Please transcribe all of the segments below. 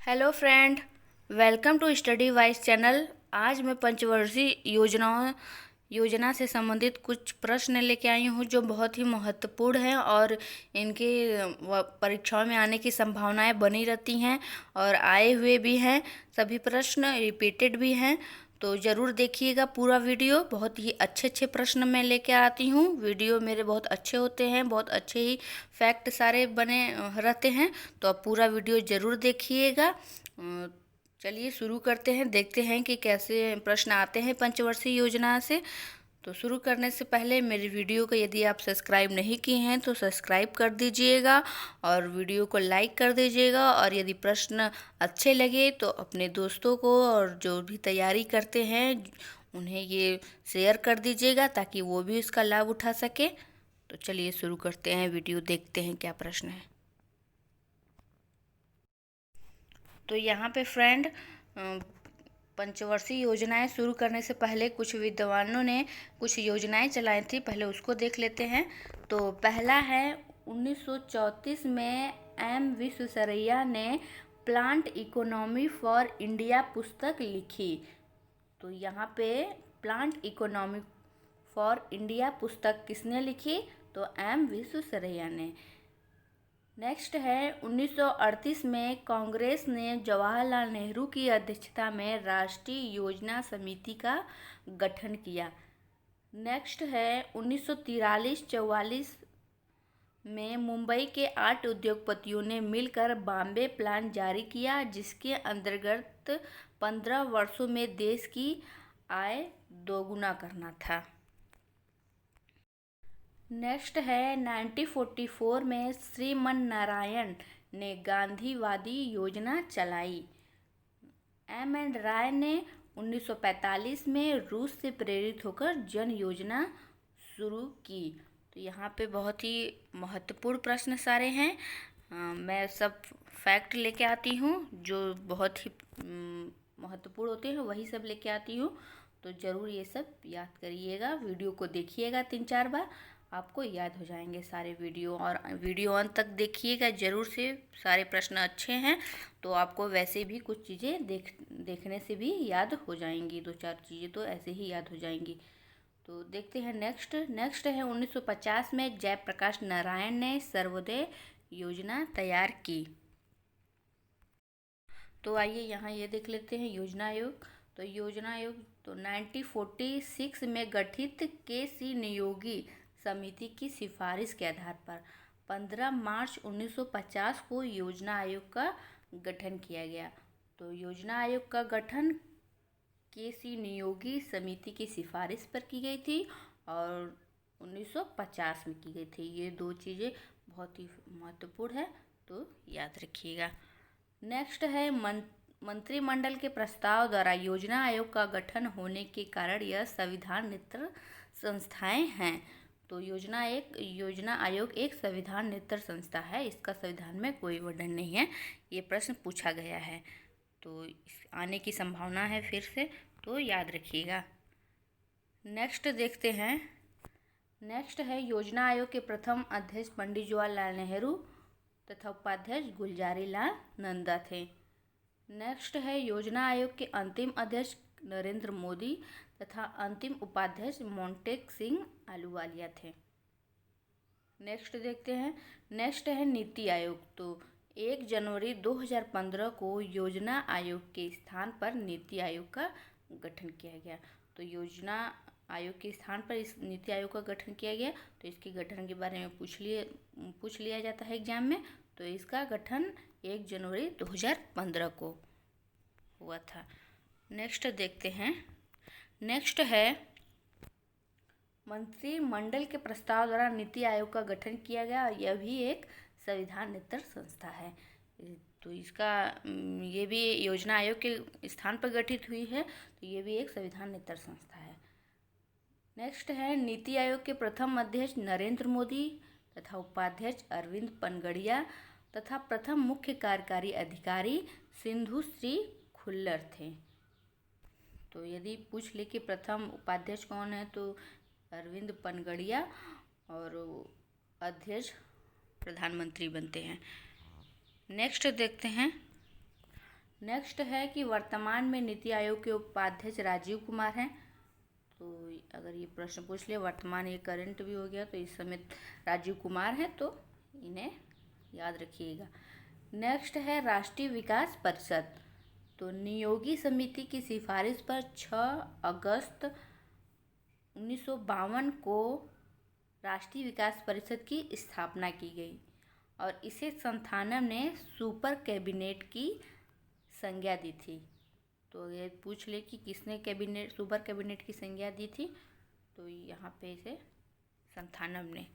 Hello friend, welcome to Study Wise channel. आज मैं पंचवर्षीय योजना से संबंधित कुछ प्रश्न लेके आई हूँ जो बहुत ही महत्वपूर्ण हैं और इनके परीक्षाओं में आने की संभावनाएं बनी रहती हैं और आए हुए भी हैं। सभी प्रश्न रिपीटेड भी हैं, तो ज़रूर देखिएगा पूरा वीडियो। बहुत ही अच्छे अच्छे प्रश्न मैं लेके आती हूँ। वीडियो मेरे बहुत अच्छे होते हैं, बहुत अच्छे ही फैक्ट सारे बने रहते हैं, तो आप पूरा वीडियो ज़रूर देखिएगा। चलिए शुरू करते हैं, देखते हैं कि कैसे प्रश्न आते हैं पंचवर्षीय योजना से। तो शुरू करने से पहले मेरी वीडियो को यदि आप सब्सक्राइब नहीं किए हैं तो सब्सक्राइब कर दीजिएगा और वीडियो को लाइक कर दीजिएगा। और यदि प्रश्न अच्छे लगे तो अपने दोस्तों को और जो भी तैयारी करते हैं उन्हें ये शेयर कर दीजिएगा ताकि वो भी इसका लाभ उठा सके। तो चलिए शुरू करते हैं वीडियो, देखते हैं क्या प्रश्न है। तो यहाँ पे फ्रेंड, पंचवर्षीय योजनाएं शुरू करने से पहले कुछ विद्वानों ने कुछ योजनाएं चलाई थी, पहले उसको देख लेते हैं। तो पहला है 1934 में एम विश्वेश्वरैया ने प्लांट इकोनॉमी फॉर इंडिया पुस्तक लिखी। तो यहाँ पे प्लांट इकोनॉमी फॉर इंडिया पुस्तक किसने लिखी? तो एम विश्वेश्वरैया ने। नेक्स्ट है 1938 में कांग्रेस ने जवाहरलाल नेहरू की अध्यक्षता में राष्ट्रीय योजना समिति का गठन किया। नेक्स्ट है 1943-44 में मुंबई के 8 उद्योगपतियों ने मिलकर बॉम्बे प्लान जारी किया, जिसके अंतर्गत 15 वर्षों में देश की आय दोगुना करना था। नेक्स्ट है 1944 में श्रीमन नारायण ने गांधीवादी योजना चलाई। एम एन राय ने 1945 में रूस से प्रेरित होकर जन योजना शुरू की। तो यहाँ पे बहुत ही महत्वपूर्ण प्रश्न सारे हैं। मैं सब फैक्ट लेके आती हूँ जो बहुत ही महत्वपूर्ण होते हैं, वही सब लेके आती हूँ। तो ज़रूर ये सब याद करिएगा, वीडियो को देखिएगा 3-4 बार, आपको याद हो जाएंगे सारे वीडियो। और वीडियो अंत तक देखिएगा ज़रूर से, सारे प्रश्न अच्छे हैं तो आपको वैसे भी कुछ चीज़ें देखने से भी याद हो जाएंगी, 2-4 चीज़ें तो ऐसे ही याद हो जाएंगी। तो देखते हैं नेक्स्ट है 1950 में जयप्रकाश नारायण ने सर्वोदय योजना तैयार की। तो आइए यहाँ ये देख लेते हैं योजना आयोग। तो योजना आयोग तो 1946 में गठित के.सी. नियोगी समिति की सिफारिश के आधार पर 15 मार्च 1950 को योजना आयोग का गठन किया गया। तो योजना आयोग का गठन के.सी. नियोगी समिति की सिफारिश पर की गई थी और 1950 में की गई थी। ये दो चीज़ें बहुत ही महत्वपूर्ण है, तो याद रखिएगा। नेक्स्ट है मंत्रिमंडल के प्रस्ताव द्वारा योजना आयोग का गठन होने के कारण यह संविधान नेत्र संस्थाएं हैं। तो योजना आयोग एक संविधान नेत्र संस्था है, इसका संविधान में कोई वर्णन नहीं है। ये प्रश्न पूछा गया है तो आने की संभावना है फिर से, तो याद रखिएगा। नेक्स्ट देखते हैं। नेक्स्ट है योजना आयोग के प्रथम अध्यक्ष पंडित जवाहरलाल नेहरू तथा उपाध्यक्ष गुलजारी लाल नंदा थे। नेक्स्ट है योजना आयोग के अंतिम अध्यक्ष नरेंद्र मोदी तथा अंतिम उपाध्यक्ष मोंटेक सिंह आलूवालिया थे। नेक्स्ट देखते हैं। नेक्स्ट है नीति आयोग। तो 1 जनवरी 2015 को योजना आयोग के स्थान पर नीति आयोग का गठन किया गया। तो योजना आयोग के स्थान पर इस नीति आयोग का गठन किया गया। तो इसके गठन के बारे में पूछ लिया जाता है एग्जाम में। तो इसका गठन 1 जनवरी 2015 को हुआ था। नेक्स्ट देखते हैं। नेक्स्ट है मंत्रिमंडल के प्रस्ताव द्वारा नीति आयोग का गठन किया गया और यह भी एक संविधान नेत्र संस्था है। तो इसका ये भी योजना आयोग के स्थान पर गठित हुई है, तो ये भी एक संविधान नेत्र संस्था है। नेक्स्ट है नीति आयोग के प्रथम अध्यक्ष नरेंद्र मोदी तथा उपाध्यक्ष अरविंद पनगड़िया तथा प्रथम मुख्य कार्यकारी अधिकारी सिंधु श्री खुल्लर थे। तो यदि पूछ ले कि प्रथम उपाध्यक्ष कौन है तो अरविंद पनगड़िया और अध्यक्ष प्रधानमंत्री बनते हैं। नेक्स्ट देखते हैं। नेक्स्ट है कि वर्तमान में नीति आयोग के उपाध्यक्ष राजीव कुमार हैं। तो अगर ये प्रश्न पूछ ले, वर्तमान ये करंट भी हो गया, तो इस समय राजीव कुमार हैं, तो इन्हें याद रखिएगा। नेक्स्ट है राष्ट्रीय विकास परिषद। तो नियोगी समिति की सिफारिश पर 6 अगस्त 1952 को राष्ट्रीय विकास परिषद की स्थापना की गई और इसे संथानम ने सुपर कैबिनेट की संज्ञा दी थी। तो ये पूछ ले कि किसने सुपर कैबिनेट की संज्ञा दी थी, तो यहाँ पे इसे संथानम ने,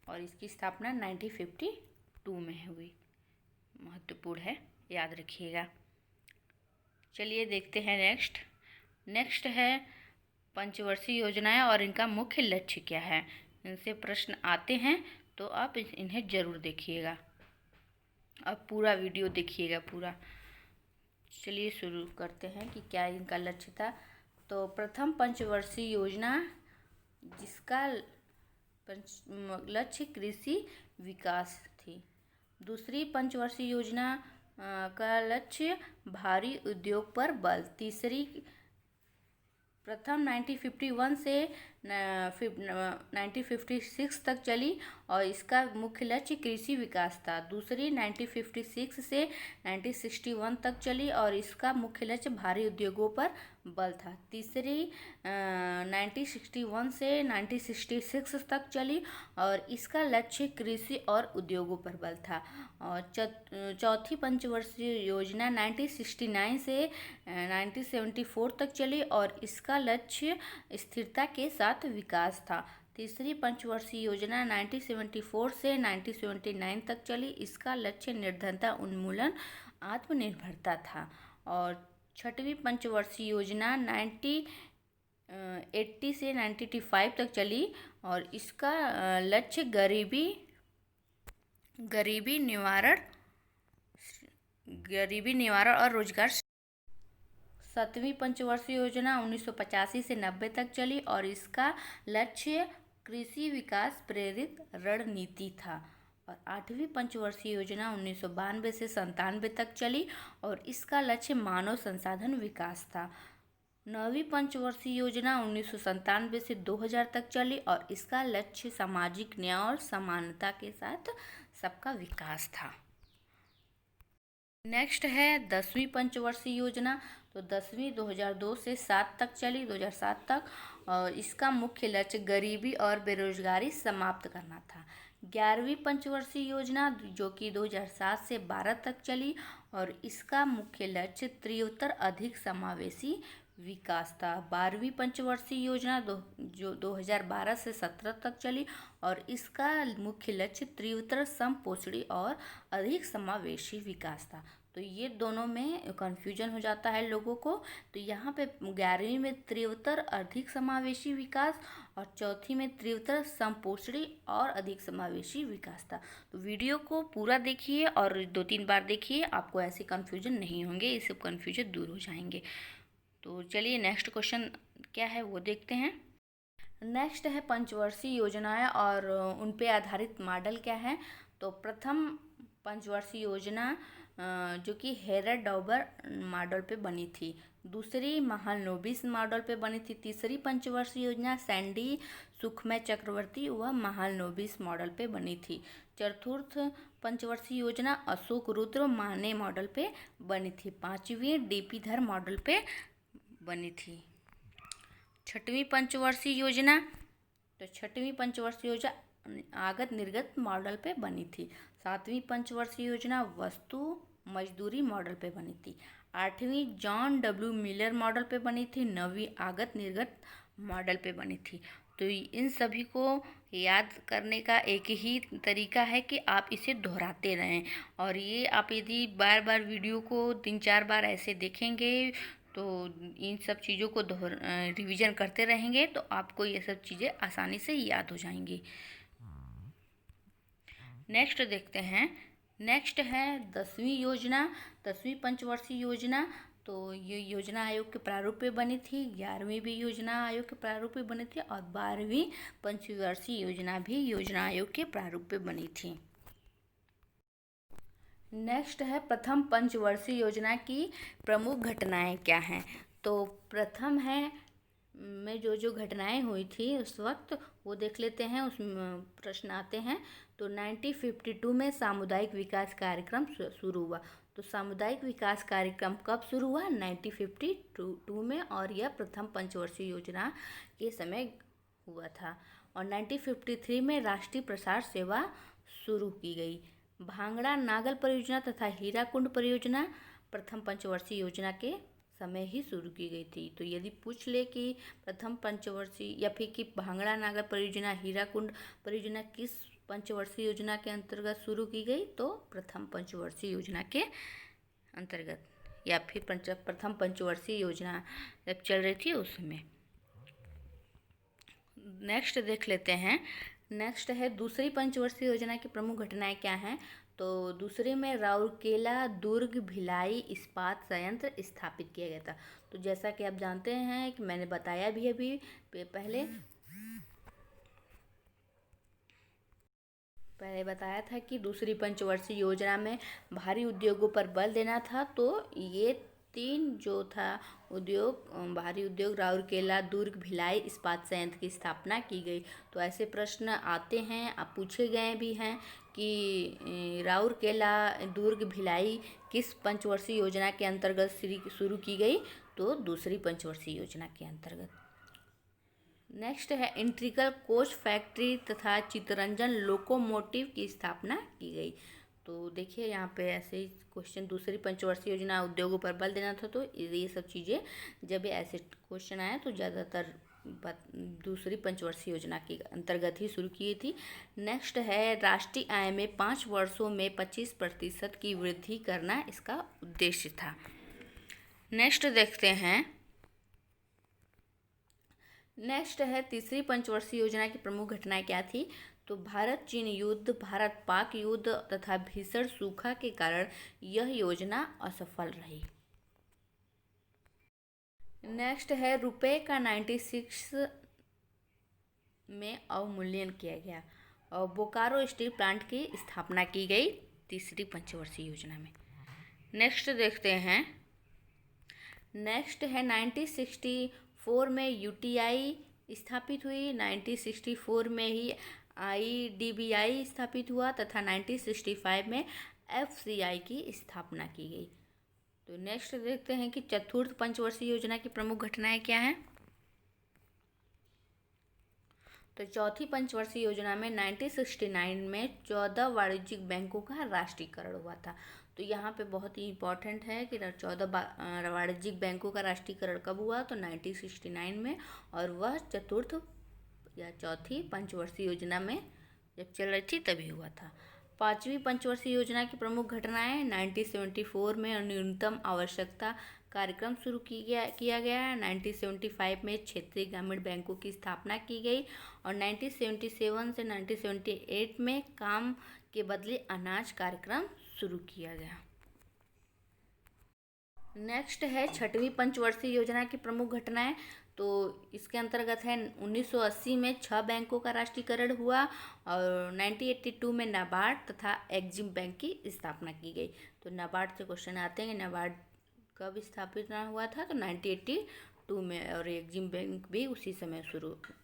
और इसकी स्थापना 1952 में हुई। महत्वपूर्ण है, याद रखिएगा। चलिए देखते हैं नेक्स्ट है पंचवर्षीय योजनाएं और इनका मुख्य लक्ष्य क्या है। इनसे प्रश्न आते हैं, तो आप इन्हें ज़रूर देखिएगा, अब पूरा वीडियो देखिएगा पूरा। चलिए शुरू करते हैं कि क्या इनका लक्ष्य था। तो प्रथम पंचवर्षीय योजना, जिसका लक्ष्य कृषि विकास थी। दूसरी पंचवर्षीय योजना का लक्ष्य भारी उद्योग पर बल। तीसरी प्रथम 1951 से 1956 तक चली और इसका मुख्य लक्ष्य कृषि विकास था। दूसरी 1956 से 1961 तक चली और इसका मुख्य लक्ष्य भारी उद्योगों पर बल था। तीसरी 1961 से 1966 तक चली और इसका लक्ष्य कृषि और उद्योगों पर बल था। और चौथी पंचवर्षीय योजना 1969 से 1974 तक चली और इसका लक्ष्य स्थिरता के साथ विकास था। तीसरी पंचवर्षीय योजना 1974 से 1979 तक चली, इसका लक्ष्य निर्धनता उन्मूलन आत्मनिर्भरता था। और छठवीं पंचवर्षीय योजना 1980 से 1985 तक चली और इसका लक्ष्य गरीबी निवारण और रोजगार। सातवीं पंचवर्षीय योजना 1985 से 90 तक चली और इसका लक्ष्य कृषि विकास प्रेरित रणनीति था। और आठवीं पंचवर्षीय योजना 1992 से 97 तक चली और इसका लक्ष्य मानव संसाधन विकास था। नौवीं पंचवर्षीय योजना 1997 से 2000 तक चली और इसका लक्ष्य सामाजिक न्याय और समानता के साथ सबका विकास था। नेक्स्ट है 10वीं पंचवर्षीय योजना। तो 10वीं 2002 से 7 तक चली, 2007 तक, और इसका मुख्य लक्ष्य गरीबी और बेरोजगारी समाप्त करना था। 11वीं पंचवर्षीय योजना जो कि 2007 से 12 तक चली और इसका मुख्य लक्ष्य तीव्र अधिक समावेशी विकास था। 12वीं पंचवर्षीय योजना जो 2012 से 17 तक चली और इसका मुख्य लक्ष्य तीव्र समपोषणी और अधिक समावेशी विकास था। तो ये दोनों में कन्फ्यूजन हो जाता है लोगों को। तो यहाँ पे 11वीं में तीव्र अधिक समावेशी विकास और चौथी में तीव्र समपोषणी और अधिक समावेशी विकास था। तो वीडियो को पूरा देखिए और 2-3 बार देखिए, आपको ऐसे कन्फ्यूजन नहीं होंगे, ये सब कन्फ्यूजन दूर हो जाएंगे। तो चलिए नेक्स्ट क्वेश्चन क्या है वो देखते हैं। नेक्स्ट है पंचवर्षीय योजनाएं और उन पे आधारित मॉडल क्या है। तो प्रथम पंचवर्षीय योजना जो कि हेरल्ड डॉबर मॉडल पे बनी थी। दूसरी महालनोबिस मॉडल पे बनी थी। तीसरी पंचवर्षीय योजना सैंडी सुखमय चक्रवर्ती व महालनोबिस मॉडल पे बनी थी। चतुर्थ पंचवर्षीय योजना अशोक रुद्र माने मॉडल पे बनी थी। पांचवी डीपी धर मॉडल पे बनी थी। छठवीं पंचवर्षीय योजना, तो छठवीं पंचवर्षीय योजना आगत निर्गत मॉडल पे बनी थी। सातवीं पंचवर्षीय योजना वस्तु मजदूरी मॉडल पे बनी थी। आठवीं जॉन डब्ल्यू मिलर मॉडल पे बनी थी। नवीं आगत निर्गत मॉडल पे बनी थी। तो इन सभी को याद करने का एक ही तरीका है कि आप इसे दोहराते रहें, और ये आप यदि बार बार वीडियो को 3-4 बार ऐसे देखेंगे तो इन सब चीज़ों को रिवीजन करते रहेंगे तो आपको ये सब चीज़ें आसानी से याद हो जाएंगी। नेक्स्ट देखते हैं। नेक्स्ट है 10वीं योजना, 10वीं पंचवर्षीय योजना। तो ये योजना आयोग के प्रारूप पे बनी थी। 11वीं भी योजना आयोग के प्रारूप पे बनी थी और 12वीं पंचवर्षीय योजना भी योजना आयोग के प्रारूप पे बनी थी। नेक्स्ट है प्रथम पंचवर्षीय योजना की प्रमुख घटनाएं क्या हैं। तो प्रथम है में जो घटनाएं हुई थी उस वक्त वो देख लेते हैं। उसमें प्रश्न आते हैं। तो 1952 में सामुदायिक विकास कार्यक्रम शुरू हुआ। तो सामुदायिक विकास कार्यक्रम कब शुरू हुआ? 1952 में, और यह प्रथम पंचवर्षीय योजना के समय हुआ था। और 1953 में राष्ट्रीय प्रसार सेवा शुरू की गई। भांगड़ा नागल परियोजना तथा हीराकुंड परियोजना प्रथम पंचवर्षीय योजना के समय ही शुरू की गई थी। तो यदि पूछ ले कि प्रथम पंचवर्षीय या फिर कि भांगड़ा नागल परियोजना, हीराकुंड परियोजना किस पंचवर्षीय योजना के अंतर्गत शुरू की गई, तो प्रथम पंचवर्षीय योजना के अंतर्गत, या फिर प्रथम पंचवर्षीय योजना जब चल रही थी उसमें। नेक्स्ट देख लेते हैं। नेक्स्ट है दूसरी पंचवर्षीय योजना की प्रमुख घटनाएं क्या हैं। तो दूसरे में राउरकेला दुर्ग भिलाई इस्पात संयंत्र स्थापित किया गया था। तो जैसा कि आप जानते हैं कि मैंने बताया भी अभी पहले बताया था कि दूसरी पंचवर्षीय योजना में भारी उद्योगों पर बल देना था। तो ये तीन जो था उद्योग, भारी उद्योग, राउरकेला दुर्ग भिलाई इस्पात संयंत्र की स्थापना की गई। तो ऐसे प्रश्न आते हैं, आप पूछे गए भी हैं कि राउरकेला दुर्ग भिलाई किस पंचवर्षीय योजना के अंतर्गत शुरू की गई, तो दूसरी पंचवर्षीय योजना के अंतर्गत। नेक्स्ट है इंट्रिकल कोच फैक्ट्री तथा चित्तरंजन लोकोमोटिव की स्थापना की गई। तो देखिए यहाँ पे ऐसे ही क्वेश्चन, दूसरी पंचवर्षीय योजना उद्योगों पर बल देना था। तो ये सब चीज़ें जब ऐसे क्वेश्चन आए तो ज़्यादातर दूसरी पंचवर्षीय योजना के अंतर्गत ही शुरू की थी। नेक्स्ट है राष्ट्रीय आय में 5 वर्षों में 25% की वृद्धि करना इसका उद्देश्य था। नेक्स्ट देखते हैं। नेक्स्ट है तीसरी पंचवर्षीय योजना की प्रमुख घटनाएं क्या थी। तो भारत चीन युद्ध, भारत पाक युद्ध तथा भीषण सूखा के कारण यह योजना असफल रही। नेक्स्ट है रुपए का 96 में अवमूल्यन किया गया और बोकारो स्टील प्लांट की स्थापना की गई तीसरी पंचवर्षीय योजना में। नेक्स्ट देखते हैं। नेक्स्ट है 1964 में यूटीआई स्थापित हुई। 1964 में ही आईडीबीआई स्थापित हुआ तथा 1965 में एफसीआई की स्थापना की गई। तो नेक्स्ट देखते हैं कि चतुर्थ पंचवर्षीय योजना की प्रमुख घटनाएं क्या हैं। तो चौथी पंचवर्षीय योजना में 1969 में 14 वाणिज्यिक बैंकों का राष्ट्रीयकरण हुआ था। तो यहाँ पे बहुत ही इम्पोर्टेंट है कि 14 वाणिज्यिक बैंकों का राष्ट्रीयकरण कब हुआ, तो 1969 में, और वह चतुर्थ या चौथी पंचवर्षीय योजना में जब चल रही थी तभी हुआ था। पांचवी पंचवर्षीय योजना की प्रमुख घटनाएं 1974 में न्यूनतम आवश्यकता कार्यक्रम शुरू किया गया। 1975 में क्षेत्रीय ग्रामीण बैंकों की स्थापना की गई और 1977 से 1978 में काम के बदले अनाज कार्यक्रम शुरू किया गया। नेक्स्ट है छठवीं पंचवर्षीय योजना की प्रमुख घटनाएं। तो इसके अंतर्गत है 1980 में 6 बैंकों का राष्ट्रीयकरण हुआ और 1982 में नाबार्ड तथा एक्जिम बैंक की स्थापना की गई। तो नाबार्ड से क्वेश्चन आते हैं कि नाबार्ड कब स्थापित हुआ था, तो 1982 में, और एक्जिम बैंक भी उसी समय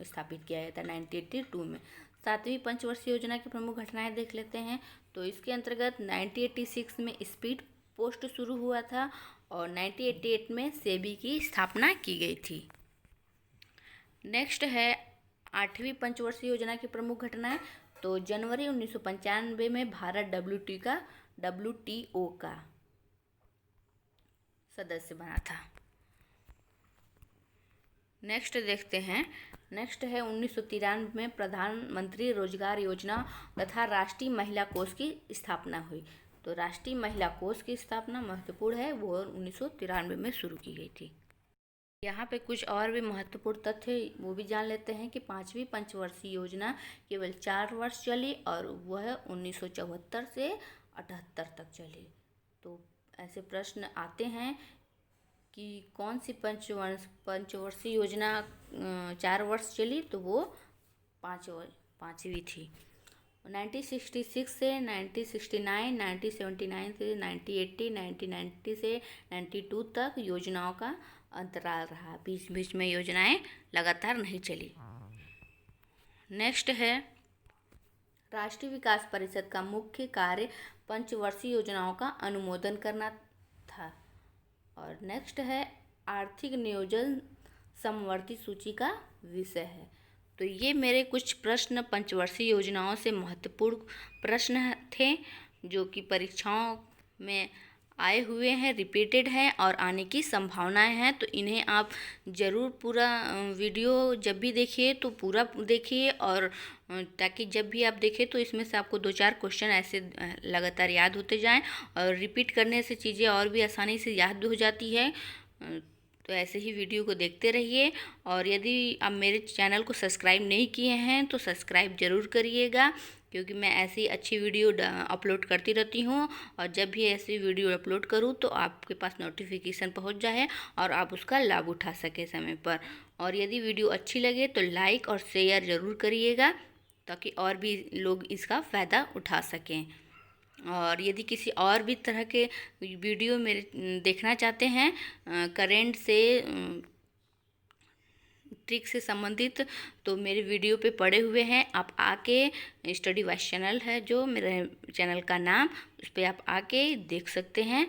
स्थापित किया गया था 1982 में। सातवीं पंचवर्षीय योजना की प्रमुख घटनाएं देख लेते हैं। तो इसके अंतर्गत 1986 में स्पीड पोस्ट शुरू हुआ था और 1988 में सेबी की स्थापना की गई थी। नेक्स्ट है आठवीं पंचवर्षीय योजना की प्रमुख घटनाएं। तो जनवरी 1995 में भारत WTO का सदस्य बना था। नेक्स्ट देखते हैं। नेक्स्ट है 1993 में प्रधानमंत्री रोजगार योजना तथा राष्ट्रीय महिला कोष की स्थापना हुई। तो राष्ट्रीय महिला कोष की स्थापना महत्वपूर्ण है, वो 1993 में शुरू की गई थी। यहाँ पे कुछ और भी महत्वपूर्ण तथ्य वो भी जान लेते हैं कि पांचवी पंचवर्षीय योजना केवल 4 वर्ष चली और वह 1974 से 78 तक चली। तो ऐसे प्रश्न आते हैं कि कौन सी पंचवर्षीय योजना 4 वर्ष चली, तो वो पाँचवीं थी। 1966 से 1969, 1979 से 1980, 1990 से 92 तक योजनाओं का अंतराल रहा। बीच बीच में योजनाएं लगातार नहीं चली। नेक्स्ट है, राष्ट्रीय विकास परिषद का मुख्य कार्य पंचवर्षीय योजनाओं का अनुमोदन करना था। और नेक्स्ट है, आर्थिक नियोजन समवर्ती सूची का विषय है। तो ये मेरे कुछ प्रश्न पंचवर्षीय योजनाओं से महत्वपूर्ण प्रश्न थे जो कि परीक्षाओं में आए हुए हैं, रिपीटेड हैं और आने की संभावनाएं हैं। तो इन्हें आप ज़रूर पूरा वीडियो जब भी देखिए तो पूरा देखिए, और ताकि जब भी आप देखें तो इसमें से आपको 2-4 क्वेश्चन ऐसे लगातार याद होते जाएं, और रिपीट करने से चीज़ें और भी आसानी से याद भी हो जाती है। तो ऐसे ही वीडियो को देखते रहिए, और यदि आप मेरे चैनल को सब्सक्राइब नहीं किए हैं तो सब्सक्राइब ज़रूर करिएगा, क्योंकि मैं ऐसी अच्छी वीडियो अपलोड करती रहती हूँ, और जब भी ऐसी वीडियो अपलोड करूँ तो आपके पास नोटिफिकेशन पहुँच जाए और आप उसका लाभ उठा सकें समय पर। और यदि वीडियो अच्छी लगे तो लाइक और शेयर ज़रूर करिएगा, ताकि और भी लोग इसका फ़ायदा उठा सकें। और यदि किसी और भी तरह के वीडियो मेरे देखना चाहते हैं करेंट से ट्रिक से संबंधित, तो मेरे वीडियो पे पड़े हुए हैं। आप आके स्टडी वाइज चैनल है जो मेरे चैनल का नाम, उस पर आप आके देख सकते हैं।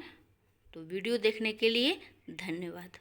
तो वीडियो देखने के लिए धन्यवाद।